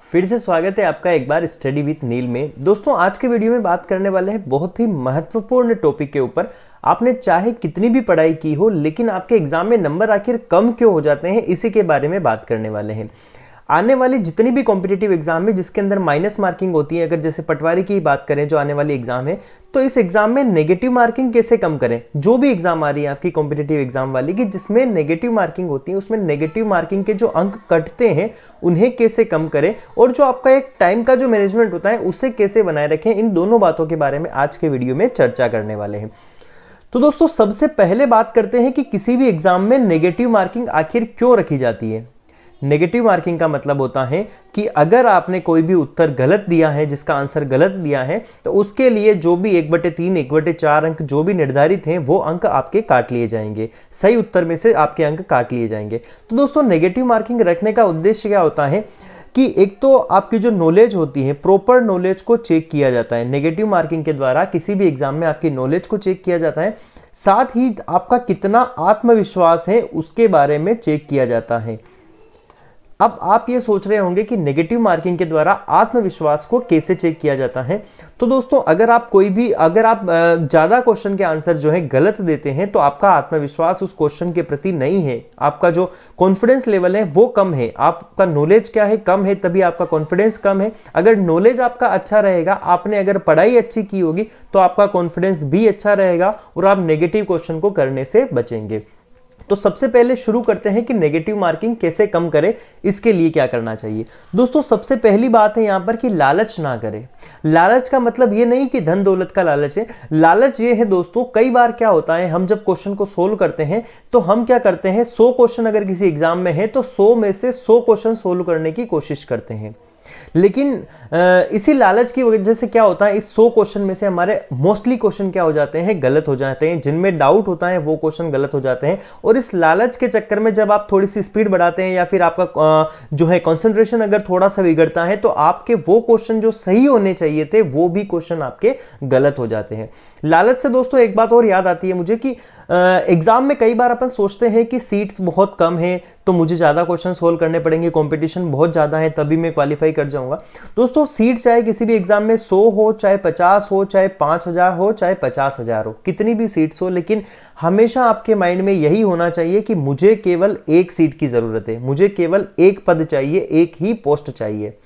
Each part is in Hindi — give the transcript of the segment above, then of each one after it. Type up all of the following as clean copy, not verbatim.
फिर से स्वागत है आपका एक बार स्टडी विद नील में। दोस्तों आज के वीडियो में बात करने वाले हैं बहुत ही महत्वपूर्ण टॉपिक के ऊपर। आपने चाहे कितनी भी पढ़ाई की हो लेकिन आपके एग्जाम में नंबर आखिर कम क्यों हो जाते हैं, इसी के बारे में बात करने वाले हैं। आने वाली जितनी भी कॉम्पिटिटिव एग्जाम है जिसके अंदर माइनस मार्किंग होती है, अगर जैसे पटवारी की बात करें जो आने वाली एग्जाम है, तो इस एग्जाम में नेगेटिव मार्किंग कैसे कम करें। जो भी एग्जाम आ रही है आपकी कॉम्पिटिटिव एग्जाम वाली की जिसमें नेगेटिव मार्किंग होती है, उसमें नेगेटिव मार्किंग के जो अंक कटते हैं उन्हें कैसे कम करें, और जो आपका एक टाइम का जो मैनेजमेंट होता है उसे कैसे बनाए रखें, इन दोनों बातों के बारे में आज के वीडियो में चर्चा करने वाले हैं। तो दोस्तों सबसे पहले बात करते हैं कि किसी भी एग्जाम में नेगेटिव मार्किंग आखिर क्यों रखी जाती है। नेगेटिव मार्किंग का मतलब होता है कि अगर आपने कोई भी उत्तर गलत दिया है, जिसका आंसर गलत दिया है, तो उसके लिए जो भी 1/3, 1/4 अंक जो भी निर्धारित हैं वो अंक आपके काट लिए जाएंगे। सही उत्तर में से आपके अंक काट लिए जाएंगे। तो दोस्तों नेगेटिव मार्किंग रखने का उद्देश्य क्या होता है कि एक तो आपकी जो नॉलेज होती है, प्रॉपर नॉलेज को चेक किया जाता है। नेगेटिव मार्किंग के द्वारा किसी भी एग्जाम में आपकी नॉलेज को चेक किया जाता है, साथ ही आपका कितना आत्मविश्वास है उसके बारे में चेक किया जाता है। अब आप ये सोच रहे होंगे कि नेगेटिव मार्किंग के द्वारा आत्मविश्वास को कैसे चेक किया जाता है। तो दोस्तों अगर आप ज़्यादा क्वेश्चन के आंसर जो है गलत देते हैं तो आपका आत्मविश्वास उस क्वेश्चन के प्रति नहीं है, आपका जो कॉन्फिडेंस लेवल है वो कम है। आपका नॉलेज क्या है, कम है, तभी आपका कॉन्फिडेंस कम है। अगर नॉलेज आपका अच्छा रहेगा, आपने अगर पढ़ाई अच्छी की होगी, तो आपका कॉन्फिडेंस भी अच्छा रहेगा और आप नेगेटिव क्वेश्चन को करने से बचेंगे। तो सबसे पहले शुरू करते हैं कि नेगेटिव मार्किंग कैसे कम करें, इसके लिए क्या करना चाहिए। दोस्तों सबसे पहली बात है यहां पर कि लालच ना करें। लालच का मतलब ये नहीं कि धन दौलत का लालच है। लालच ये है दोस्तों, कई बार क्या होता है, हम जब क्वेश्चन को सोल्व करते हैं तो हम क्या करते हैं, 100 क्वेश्चन अगर किसी एग्जाम में है तो 100 में से 100 क्वेश्चन सोल्व करने की कोशिश करते हैं। लेकिन इसी लालच की वजह से क्या होता है, इस 100 क्वेश्चन में से हमारे मोस्टली क्वेश्चन क्या हो जाते हैं, गलत हो जाते हैं। जिनमें डाउट होता है वो क्वेश्चन गलत हो जाते हैं। और इस लालच के चक्कर में जब आप थोड़ी सी स्पीड बढ़ाते हैं या फिर आपका जो है कंसंट्रेशन अगर थोड़ा सा बिगड़ता है, तो आपके वो क्वेश्चन जो सही होने चाहिए थे वो भी क्वेश्चन आपके गलत हो जाते हैं। लालच से दोस्तों एक बात और याद आती है मुझे कि एग्जाम में कई बार अपन सोचते हैं कि सीट्स बहुत कम है तो मुझे ज्यादा क्वेश्चन सोल्व करने पड़ेंगे, कंपटीशन बहुत ज्यादा है तभी मैं क्वालिफाई कर जाऊंगा। दोस्तों सीट चाहे किसी भी एग्जाम में 100 हो, चाहे 50 हो, चाहे 5000 हो, चाहे 50,000 हो, कितनी भी सीट्स हो, लेकिन हमेशा आपके माइंड में यही होना चाहिए कि मुझे केवल एक सीट की जरूरत है, मुझे केवल एक पद चाहिए, एक ही पोस्ट चाहिए।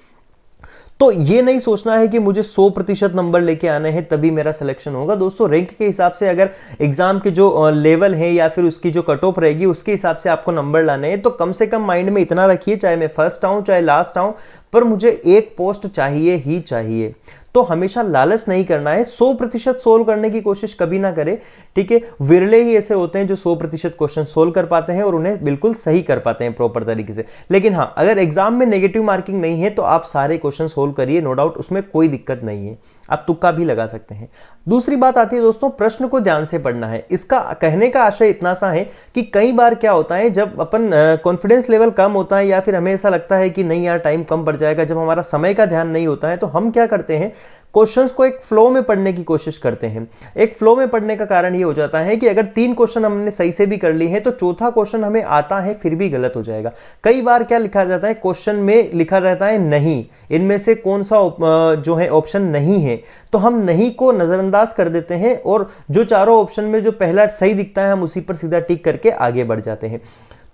तो ये नहीं सोचना है कि मुझे 100% नंबर लेके आने हैं तभी मेरा सिलेक्शन होगा। दोस्तों रैंक के हिसाब से अगर एग्जाम के जो लेवल है या फिर उसकी जो कट ऑफ रहेगी उसके हिसाब से आपको नंबर लाने हैं, तो कम से कम माइंड में इतना रखिए, चाहे मैं फर्स्ट आऊं चाहे लास्ट आऊं, पर मुझे एक पोस्ट चाहिए ही चाहिए। तो हमेशा लालच नहीं करना है। 100% सोल्व करने की कोशिश कभी ना करें, ठीक है। विरले ही ऐसे होते हैं जो 100% क्वेश्चन सोल्व कर पाते हैं और उन्हें बिल्कुल सही कर पाते हैं प्रॉपर तरीके से। लेकिन हाँ, अगर एग्जाम में नेगेटिव मार्किंग नहीं है तो आप सारे क्वेश्चन सोल्व करिए, नो डाउट, उसमें कोई दिक्कत नहीं है, आप तुक्का भी लगा सकते हैं। दूसरी बात आती है दोस्तों, प्रश्न को ध्यान से पढ़ना है। इसका कहने का आशय इतना सा है कि कई बार क्या होता है, जब अपन कॉन्फिडेंस लेवल कम होता है या फिर हमें ऐसा लगता है कि नहीं यार टाइम कम पड़ जाएगा, जब हमारा समय का ध्यान नहीं होता है, तो हम क्या करते हैं, क्वेश्चंस को एक फ्लो में पढ़ने की कोशिश करते हैं। एक फ्लो में पढ़ने का कारण ये हो जाता है कि अगर 3 क्वेश्चन हमने सही से भी कर लिए हैं तो चौथा क्वेश्चन हमें आता है फिर भी गलत हो जाएगा। कई बार क्या लिखा जाता है, क्वेश्चन में लिखा रहता है नहीं, इनमें से कौन सा जो है ऑप्शन नहीं है, तो हम नहीं को नजरअंदाज कर देते हैं और जो चारों ऑप्शन में जो पहला सही दिखता है हम उसी पर सीधा टिक करके आगे बढ़ जाते हैं।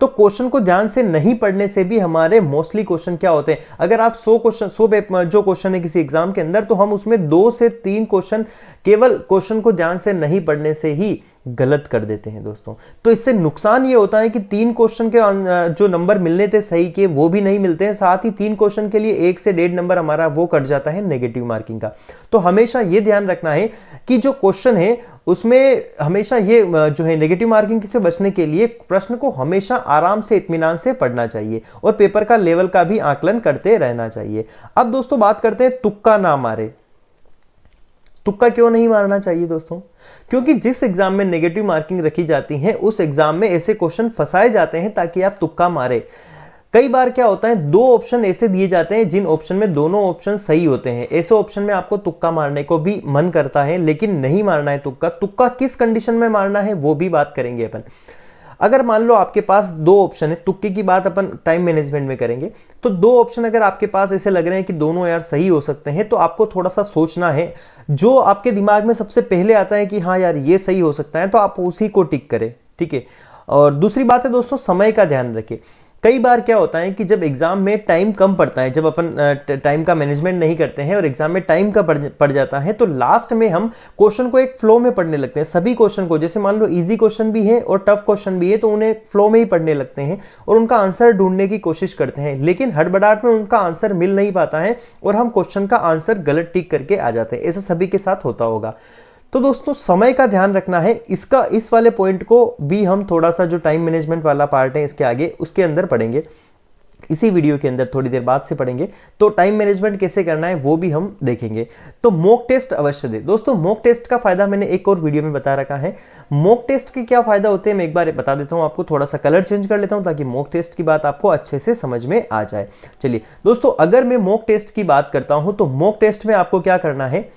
तो क्वेश्चन को ध्यान से नहीं पढ़ने से भी हमारे मोस्टली क्वेश्चन क्या होते हैं, अगर आप 100 जो क्वेश्चन है किसी एग्जाम के अंदर, तो हम उसमें 2 से 3 क्वेश्चन केवल क्वेश्चन को ध्यान से नहीं पढ़ने से ही गलत कर देते हैं दोस्तों। तो इससे नुकसान ये होता है कि 3 क्वेश्चन के जो नंबर मिलने थे सही के वो भी नहीं मिलते हैं, साथ ही 3 क्वेश्चन के लिए 1 से 1.5 नंबर हमारा वो कट जाता है नेगेटिव मार्किंग का। तो हमेशा ये ध्यान रखना है कि जो क्वेश्चन है उसमें हमेशा ये जो है नेगेटिव मार्किंग से बचने के लिए प्रश्न को हमेशा आराम से इत्मीनान से पढ़ना चाहिए और पेपर का लेवल का भी आकलन करते रहना चाहिए। अब दोस्तों बात करते हैं तुक्का ना मारे। तुक्का क्यों नहीं मारना चाहिए दोस्तों? क्योंकि जिस एग्जाम में नेगेटिव मार्किंग रखी जाती है उस एग्जाम में ऐसे क्वेश्चन फंसाए जाते हैं ताकि आप तुक्का मारे। कई बार क्या होता है, 2 ऑप्शन ऐसे दिए जाते हैं जिन ऑप्शन में दोनों ऑप्शन सही होते हैं। ऐसे ऑप्शन में आपको तुक्का मारने को भी मन करता है, लेकिन नहीं मारना है तुक्का। तुक्का किस कंडीशन में मारना है वो भी बात करेंगे अपन। अगर मान लो आपके पास दो ऑप्शन है, तुक्के की बात अपन टाइम मैनेजमेंट में करेंगे, तो दो ऑप्शन अगर आपके पास ऐसे लग रहे हैं कि दोनों यार सही हो सकते हैं, तो आपको थोड़ा सा सोचना है। जो आपके दिमाग में सबसे पहले आता है कि हाँ यार ये सही हो सकता है, तो आप उसी को टिक करें, ठीक है। और दूसरी बात है दोस्तों, समय का ध्यान रखें। कई बार क्या होता है कि जब एग्जाम में टाइम कम पड़ता है, जब अपन टाइम का मैनेजमेंट नहीं करते हैं और एग्जाम में टाइम का पड़ जाता है, तो लास्ट में हम क्वेश्चन को एक फ्लो में पढ़ने लगते हैं। सभी क्वेश्चन को, जैसे मान लो इजी क्वेश्चन भी है और टफ क्वेश्चन भी है, तो उन्हें फ्लो में ही पढ़ने लगते हैं और उनका आंसर ढूंढने की कोशिश करते हैं, लेकिन हड़बड़ाहट में उनका आंसर मिल नहीं पाता है और हम क्वेश्चन का आंसर गलत टिक करके आ जाते हैं। ऐसा सभी के साथ होता होगा। तो दोस्तों समय का ध्यान रखना है। इस वाले पॉइंट को भी हम थोड़ा सा, जो टाइम मैनेजमेंट वाला पार्ट है इसके आगे, उसके अंदर पढ़ेंगे, इसी वीडियो के अंदर थोड़ी देर बाद से पढ़ेंगे। तो टाइम मैनेजमेंट कैसे करना है वो भी हम देखेंगे। तो मॉक टेस्ट अवश्य दे दोस्तों। मॉक टेस्ट का फायदा मैंने एक और वीडियो में बता रखा है। मॉक टेस्ट के क्या फायदा होते हैं मैं एक बार बता देता हूं आपको। थोड़ा सा कलर चेंज कर लेता हूं ताकि मॉक टेस्ट की बात आपको अच्छे से समझ में आ जाए। चलिए दोस्तों, अगर मैं मॉक टेस्ट की बात करता हूं तो मॉक टेस्ट में आपको क्या करना है,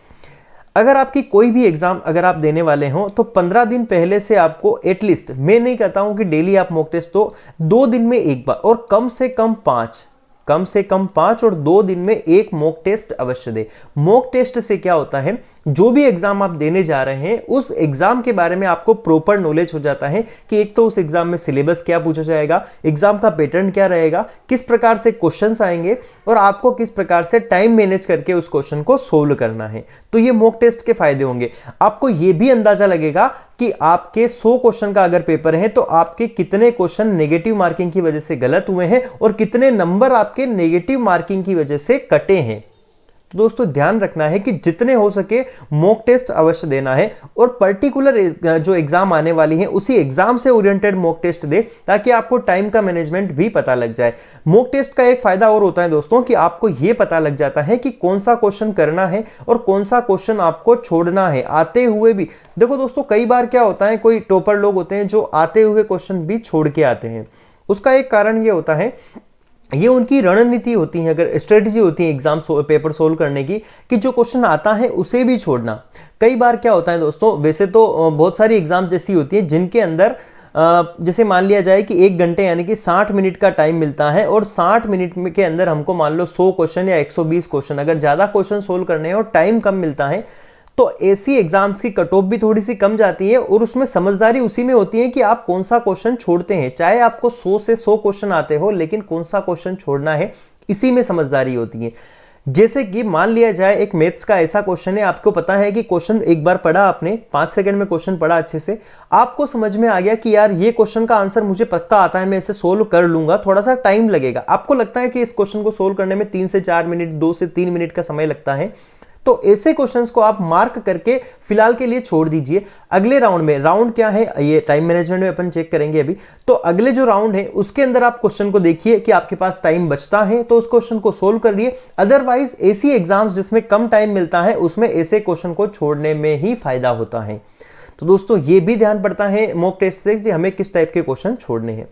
अगर आपकी कोई भी एग्जाम अगर आप देने वाले हो तो 15 दिन पहले से आपको एटलीस्ट, मैं नहीं कहता हूं कि डेली आप मॉक टेस्ट, तो 2 दिन में एक बार और कम से कम 5 और 2 दिन में एक मॉक टेस्ट अवश्य दे। मॉक टेस्ट से क्या होता है, जो भी एग्जाम आप देने जा रहे हैं उस एग्जाम के बारे में आपको प्रॉपर नॉलेज हो जाता है कि एक तो उस एग्जाम में सिलेबस क्या पूछा जाएगा, एग्जाम का पैटर्न क्या रहेगा, किस प्रकार से क्वेश्चंस आएंगे और आपको किस प्रकार से टाइम मैनेज करके उस क्वेश्चन को सोल्व करना है। तो ये मॉक टेस्ट के फायदे होंगे। आपको ये भी अंदाजा लगेगा कि आपके 100 क्वेश्चन का अगर पेपर है तो आपके कितने क्वेश्चन नेगेटिव मार्किंग की वजह से गलत हुए हैं और कितने नंबर आपके नेगेटिव मार्किंग की वजह से कटे हैं। तो दोस्तों ध्यान रखना है कि जितने हो सके मॉक टेस्ट अवश्य देना है और पर्टिकुलर जो एग्जाम आने वाली है उसी एग्जाम से ओरिएंटेड मॉक टेस्ट दे, ताकि आपको टाइम का मैनेजमेंट भी पता लग जाए। मॉक टेस्ट का एक फायदा और होता है दोस्तों कि आपको यह पता लग जाता है कि कौन सा क्वेश्चन करना है और कौन सा क्वेश्चन आपको छोड़ना है आते हुए भी। देखो दोस्तों, कई बार क्या होता है, कोई टॉपर लोग होते हैं जो आते हुए क्वेश्चन भी छोड़ के आते हैं। उसका एक कारण यह होता है, ये उनकी रणनीति होती है, अगर स्ट्रेटजी होती है एग्जाम पेपर सोल्व करने की, कि जो क्वेश्चन आता है उसे भी छोड़ना। कई बार क्या होता है दोस्तों, वैसे तो बहुत सारी एग्जाम जैसी होती है जिनके अंदर जैसे मान लिया जाए कि 1 घंटे यानी कि 60 मिनट का टाइम मिलता है और 60 मिनट के अंदर हमको मान लो 100 क्वेश्चन या 120 क्वेश्चन, अगर ज़्यादा क्वेश्चन सोल्व करने हैं और टाइम कम मिलता है, तो ऐसी एग्जाम्स की कट ऑफ भी थोड़ी सी कम जाती है और उसमें समझदारी उसी में होती है कि आप कौन सा क्वेश्चन छोड़ते हैं। चाहे आपको 100 से 100 क्वेश्चन आते हो, लेकिन कौन सा क्वेश्चन छोड़ना है इसी में समझदारी होती है। जैसे कि मान लिया जाए एक मैथ्स का ऐसा क्वेश्चन है, आपको पता है कि क्वेश्चन एक बार पढ़ा आपने, 5 सेकंड में क्वेश्चन पढ़ा अच्छे से, आपको समझ में आ गया कि यार ये क्वेश्चन का आंसर मुझे पक्का आता है, मैं इसे सोल्व कर लूंगा, थोड़ा सा टाइम लगेगा। आपको लगता है कि इस क्वेश्चन को सोल्व करने में 3 से 4 मिनट, 2 से 3 मिनट का समय लगता है, तो ऐसे क्वेश्चंस को आप मार्क करके फिलहाल के लिए छोड़ दीजिए। अगले राउंड में, राउंड क्या है ये टाइम मैनेजमेंट में अपन चेक करेंगे अभी, तो अगले जो राउंड है उसके अंदर आप क्वेश्चन को देखिए कि आपके पास टाइम बचता है तो उस क्वेश्चन को सोल्व करिए। अदरवाइज ऐसी एग्जाम्स जिसमें कम टाइम मिलता है उसमें ऐसे क्वेश्चन को छोड़ने में ही फायदा होता है। तो दोस्तों ये भी ध्यान पड़ता है मॉक टेस्ट से कि हमें किस टाइप के क्वेश्चन छोड़ने हैं।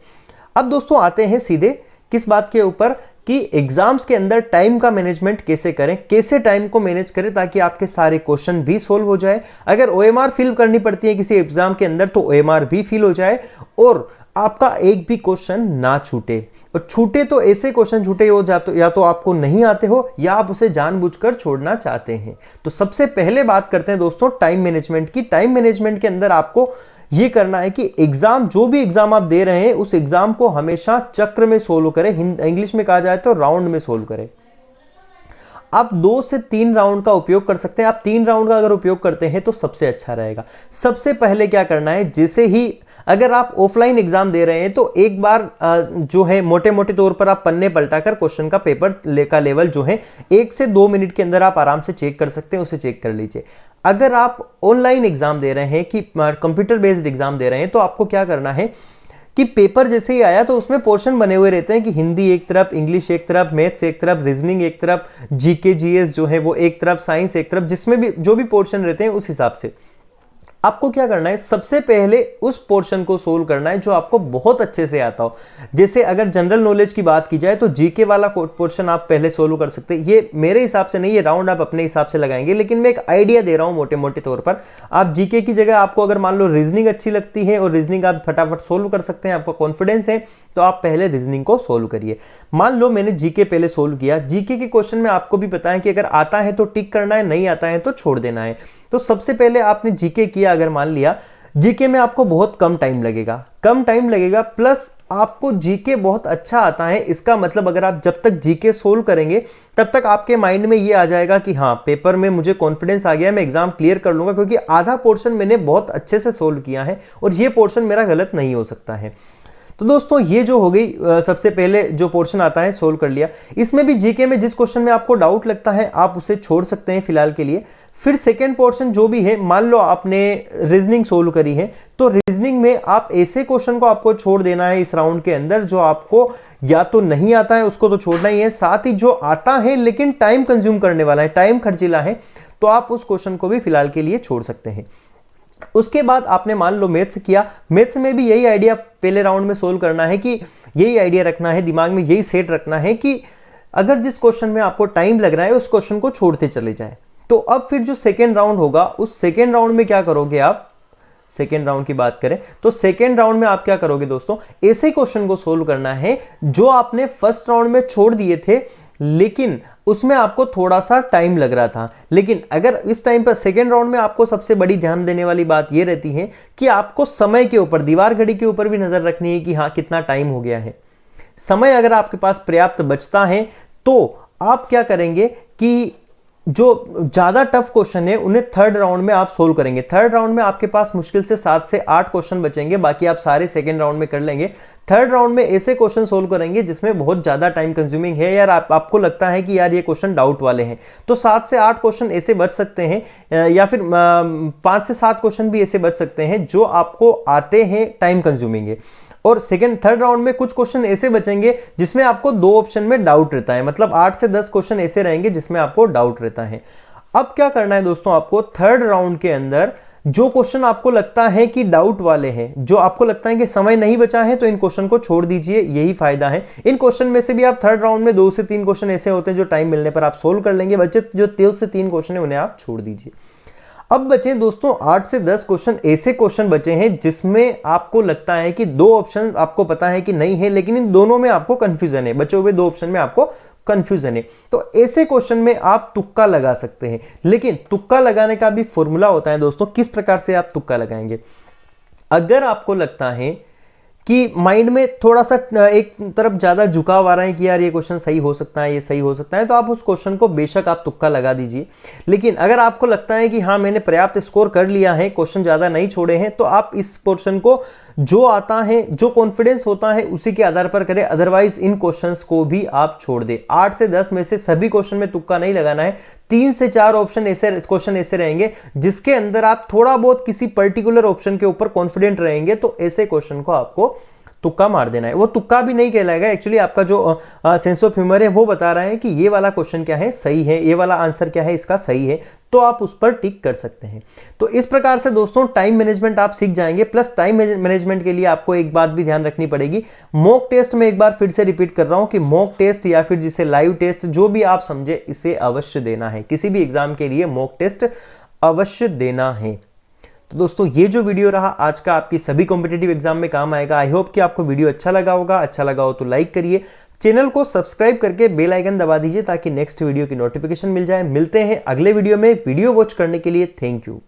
अब दोस्तों आते हैं सीधे किस बात के ऊपर, कि एग्जाम्स के अंदर टाइम का मैनेजमेंट कैसे करें, कैसे टाइम को मैनेज करें ताकि आपके सारे क्वेश्चन भी सोल्व हो जाए। अगर ओएमआर फिल करनी पड़ती है किसी एग्जाम के अंदर तो ओएमआर भी फिल हो जाए और आपका एक भी क्वेश्चन ना छूटे। और छूटे तो ऐसे क्वेश्चन छूटे हो या तो आपको नहीं आते हो या आप उसे जानबूझकर छोड़ना चाहते हैं। तो सबसे पहले बात करते हैं दोस्तों टाइम मैनेजमेंट की। टाइम मैनेजमेंट के अंदर आपको ये करना है कि एग्जाम, जो भी एग्जाम आप दे रहे हैं उस एग्जाम को हमेशा चक्र में सोल्व करें, इंग्लिश में कहा जाए तो राउंड में सोल्व करें। आप 2 से 3 राउंड का उपयोग कर सकते हैं। आप 3 राउंड का अगर उपयोग करते हैं तो सबसे अच्छा रहेगा। सबसे पहले क्या करना है, जैसे ही अगर आप ऑफलाइन एग्जाम दे रहे हैं तो एक बार जो है मोटे मोटे तौर पर आप पन्ने पलटाकर क्वेश्चन का पेपर का लेवल जो है 1 से 2 मिनट के अंदर आप आराम से चेक कर सकते हैं, उसे चेक कर लीजिए। अगर आप ऑनलाइन एग्जाम दे रहे हैं कि कंप्यूटर बेस्ड एग्जाम दे रहे हैं तो आपको क्या करना है कि पेपर जैसे ही आया तो उसमें पोर्शन बने हुए रहते हैं कि हिंदी एक तरफ, इंग्लिश एक तरफ, मैथ्स एक तरफ, रीजनिंग एक तरफ, जीके जीएस जो है वो एक तरफ, साइंस एक तरफ, जिसमें भी जो भी पोर्शन रहते हैं उस हिसाब से आपको क्या करना है, सबसे पहले उस पोर्शन को सोल्व करना है जो आपको बहुत अच्छे से आता हो। जैसे अगर जनरल नॉलेज की बात की जाए तो जीके वाला पोर्शन आप पहले सोल्व कर सकते हैं। ये मेरे हिसाब से नहीं, ये राउंड आप अपने हिसाब से लगाएंगे, लेकिन मैं एक आइडिया दे रहा हूं मोटे मोटे तौर पर। आप जीके की जगह आपको अगर मान लो रीजनिंग अच्छी लगती है और रीजनिंग आप फटाफट सोल्व कर सकते हैं, आपको कॉन्फिडेंस है, तो आप पहले रीजनिंग को सोल्व करिए। मान लो मैंने जीके पहले सोल्व किया, जीके के क्वेश्चन में आपको भी पता है कि अगर आता है तो टिक करना है, नहीं आता है तो छोड़ देना है। तो सबसे पहले आपने जीके किया, अगर मान लिया जीके में आपको बहुत कम टाइम लगेगा, प्लस आपको जीके बहुत अच्छा आता है, इसका मतलब अगर आप जब तक जीके सोल्व करेंगे तब तक आपके माइंड में ये आ जाएगा कि हाँ, पेपर में मुझे कॉन्फिडेंस आ गया, मैं एग्जाम क्लियर कर लूंगा, क्योंकि आधा पोर्शन मैंने बहुत अच्छे से सोल्व किया है और ये पोर्शन मेरा गलत नहीं हो सकता है। तो दोस्तों ये जो हो गई, सबसे पहले जो पोर्शन आता है सोल्व कर लिया। इसमें भी जीके में जिस क्वेश्चन में आपको डाउट लगता है आप उसे छोड़ सकते हैं फिलहाल के लिए। फिर सेकेंड पोर्शन जो भी है, मान लो आपने रीजनिंग सोल्व करी है, तो रीजनिंग में आप ऐसे क्वेश्चन को आपको छोड़ देना है इस राउंड के अंदर जो आपको या तो नहीं आता है, उसको तो छोड़ना ही है, साथ ही जो आता है लेकिन टाइम कंज्यूम करने वाला है, टाइम खर्चीला है, तो आप उस क्वेश्चन को भी फिलहाल के लिए छोड़ सकते हैं। उसके बाद आपने मान लो मैथ्स किया, मैथ्स में भी यही आइडिया पहले राउंड में सोल्व करना है कि यही आइडिया रखना है दिमाग में, यही सेट रखना है कि अगर जिस क्वेश्चन में आपको टाइम लग रहा है उस क्वेश्चन को छोड़ते चले जाए। तो अब फिर जो सेकेंड राउंड होगा, उस सेकेंड राउंड में क्या करोगे आप, सेकेंड राउंड की बात करें तो सेकेंड राउंड में आप क्या करोगे दोस्तों, ऐसे क्वेश्चन को सोल्व करना है जो आपने फर्स्ट राउंड में छोड़ दिए थे लेकिन उसमें आपको थोड़ा सा टाइम लग रहा था। लेकिन अगर इस टाइम पर सेकेंड राउंड में आपको सबसे बड़ी ध्यान देने वाली बात यह रहती है कि आपको समय के ऊपर, दीवार घड़ी के ऊपर भी नजर रखनी है कि हाँ कितना टाइम हो गया है। समय अगर आपके पास पर्याप्त बचता है तो आप क्या करेंगे कि जो ज्यादा टफ क्वेश्चन है उन्हें थर्ड राउंड में आप सोल्व करेंगे। थर्ड राउंड में आपके पास मुश्किल से 7 से 8 क्वेश्चन बचेंगे, बाकी आप सारे सेकेंड राउंड में कर लेंगे। थर्ड राउंड में ऐसे क्वेश्चन सोल्व करेंगे जिसमें बहुत ज्यादा टाइम कंज्यूमिंग है, यार आपको लगता है कि यार ये क्वेश्चन डाउट वाले हैं, तो 7 से 8 क्वेश्चन ऐसे बच सकते हैं, या फिर 5 से 7 क्वेश्चन भी ऐसे बच सकते हैं जो आपको आते हैं, टाइम कंज्यूमिंग है। और थर्ड राउंड में कुछ क्वेश्चन ऐसे बचेंगे जिसमें आपको 2 ऑप्शन में डाउट रहता है, मतलब 8 से 10 क्वेश्चन ऐसे रहेंगे जिसमें आपको डाउट रहता है। अब क्या करना है दोस्तों, आपको थर्ड राउंड के अंदर जो क्वेश्चन आपको लगता है कि डाउट वाले हैं, जो आपको लगता है कि समय नहीं बचा है, तो इन क्वेश्चन को छोड़ दीजिए, यही फायदा है। इन क्वेश्चन में से भी आप थर्ड राउंड में 2 से 3 क्वेश्चन ऐसे होते हैं जो टाइम मिलने पर आप सोल्व कर लेंगे, बचे जो 2 से 3 क्वेश्चन है उन्हें आप छोड़ दीजिए। अब बचे दोस्तों 8 से 10 क्वेश्चन, ऐसे क्वेश्चन बचे हैं जिसमें आपको लगता है कि 2 ऑप्शन आपको पता है कि नहीं है, लेकिन इन दोनों में आपको कंफ्यूजन है, बचे हुए 2 ऑप्शन में आपको कंफ्यूजन है। तो ऐसे क्वेश्चन में आप तुक्का लगा सकते हैं, लेकिन तुक्का लगाने का भी फॉर्मूला होता है दोस्तों। किस प्रकार से आप तुक्का लगाएंगे, अगर आपको लगता है कि माइंड में थोड़ा सा एक तरफ ज्यादा झुकाव आ रहा है कि यार ये क्वेश्चन सही हो सकता है, ये सही हो सकता है, तो आप उस क्वेश्चन को बेशक आप तुक्का लगा दीजिए। लेकिन अगर आपको लगता है कि हाँ मैंने पर्याप्त स्कोर कर लिया है, क्वेश्चन ज्यादा नहीं छोड़े हैं, तो आप इस पोर्शन को जो आता है, जो कॉन्फिडेंस होता है उसी के आधार पर करें, अदरवाइज इन क्वेश्चंस को भी आप छोड़ दे। 8 से 10 में से सभी क्वेश्चन में तुक्का नहीं लगाना है, 3 से 4 ऑप्शन ऐसे क्वेश्चन ऐसे रहेंगे जिसके अंदर आप थोड़ा बहुत किसी पर्टिकुलर ऑप्शन के ऊपर कॉन्फिडेंट रहेंगे, तो ऐसे क्वेश्चन को आपको तुक्का मार देना है। वो तुक्का भी नहीं कहलाएगा, एक्चुअली आपका जो सेंस ऑफ ह्यूमर है वो बता रहा है कि ये वाला क्वेश्चन क्या है सही है, ये वाला आंसर क्या है इसका सही है, तो आप उस पर टिक कर सकते हैं। तो इस प्रकार से दोस्तों टाइम मैनेजमेंट आप सीख जाएंगे। प्लस टाइम मैनेजमेंट के लिए आपको एक बात भी ध्यान रखनी पड़ेगी, मॉक टेस्ट में एक बार फिर से रिपीट कर रहा हूं कि मॉक टेस्ट या फिर जिसे लाइव टेस्ट, जो भी आप समझे, इसे अवश्य देना है। किसी भी एग्जाम के लिए मॉक टेस्ट अवश्य देना है। तो दोस्तों ये जो वीडियो रहा आज का, आपकी सभी कॉम्पिटिटिव एग्जाम में काम आएगा। आई होप कि आपको वीडियो अच्छा लगा होगा। अच्छा लगा हो तो लाइक करिए, चैनल को सब्सक्राइब करके बेल आइकन दबा दीजिए ताकि नेक्स्ट वीडियो की नोटिफिकेशन मिल जाए। मिलते हैं अगले वीडियो में। वीडियो वॉच करने के लिए थैंक यू।